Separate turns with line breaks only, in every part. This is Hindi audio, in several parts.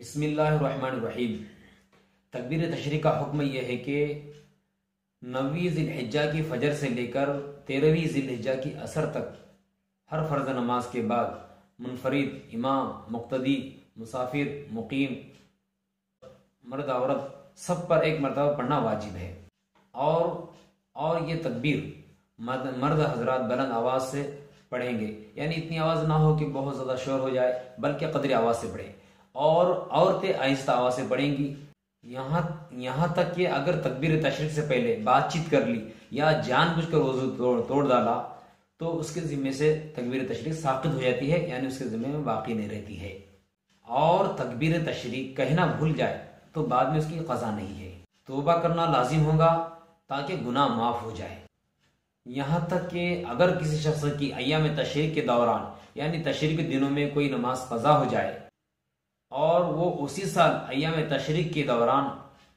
बिस्मिल्लाहिर्रहमानिर्रहीम। तकबीर तशरीक़ का हुक्म यह है कि 9वीं ज़िलहिज्जा की फजर से लेकर 13वीं ज़िलहिज्जा की असर तक हर फ़र्ज़ नमाज के बाद मुनफरिद, इमाम, मुक्तदी, मुसाफिर, मुकीम, मर्द औरत सब पर एक मरतबा पढ़ना वाजिब है। और ये तकबीर मर्द हजरात बुलंद आवाज़ से पढ़ेंगे, यानी इतनी आवाज़ ना हो कि बहुत ज़्यादा शोर हो जाए, बल्कि कदरी आवाज़ से पढ़ें। और औरतें आहिस्ता आवाज़ से पढ़ेंगी। यहाँ तक कि अगर तकबीर तशरीक़ से पहले बातचीत कर ली या जानबूझकर वज़ू तोड़ डाला तो उसके ज़िम्मे से तकबीर तशरीक़ साक़ित हो जाती है, यानी उसके ज़िम्मे में बाकी नहीं रहती है। और तकबीर तशरीक़ कहना भूल जाए तो बाद में उसकी क़ज़ा नहीं है, तौबा करना लाजिम होगा ताकि गुनाह माफ़ हो जाए। यहाँ तक कि अगर किसी शख्स की अय्याम तशरीक़ के दौरान यानी तशरीक़ के दिनों में कोई नमाज क़ज़ा हो जाए और वो उसी साल अय्याम तशरीक़ के दौरान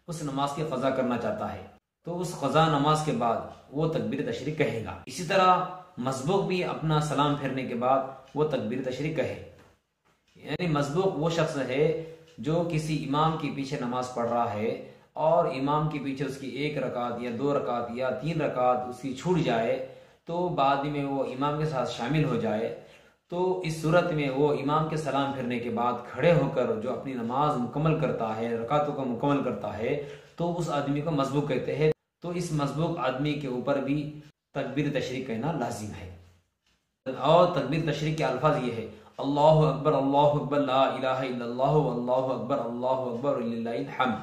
उस नमाज की क़ज़ा करना चाहता है तो उस क़ज़ा नमाज के बाद वो तकबीर तशरीक़ कहेगा। इसी तरह मसबूक भी अपना सलाम फेरने के बाद वो तकबीर तशरीक़ कहे। यानी मसबूक वो शख्स है जो किसी इमाम के पीछे नमाज पढ़ रहा है और इमाम के पीछे उसकी 1 रकात या 2 रकात या 3 रकात उसकी छूट जाए तो बाद में वो इमाम के साथ शामिल हो जाए, तो इस सूरत में वो इमाम के सलाम फिरने के बाद खड़े होकर जो अपनी नमाज मुकम्मल करता है, रकातों को मुकम्मल करता है, तो उस आदमी को मसबूक कहते हैं। तो इस मसबूक आदमी के ऊपर भी तकबीर तशरीक़ कहना लाजिम है। और तकबीर तशरीक़ के अल्फाज ये है: अल्लाहु अकबर, ला इलाहा इल्लल्लाहु, अल्लाहु अकबर, वलिल्लाहिल हम्द।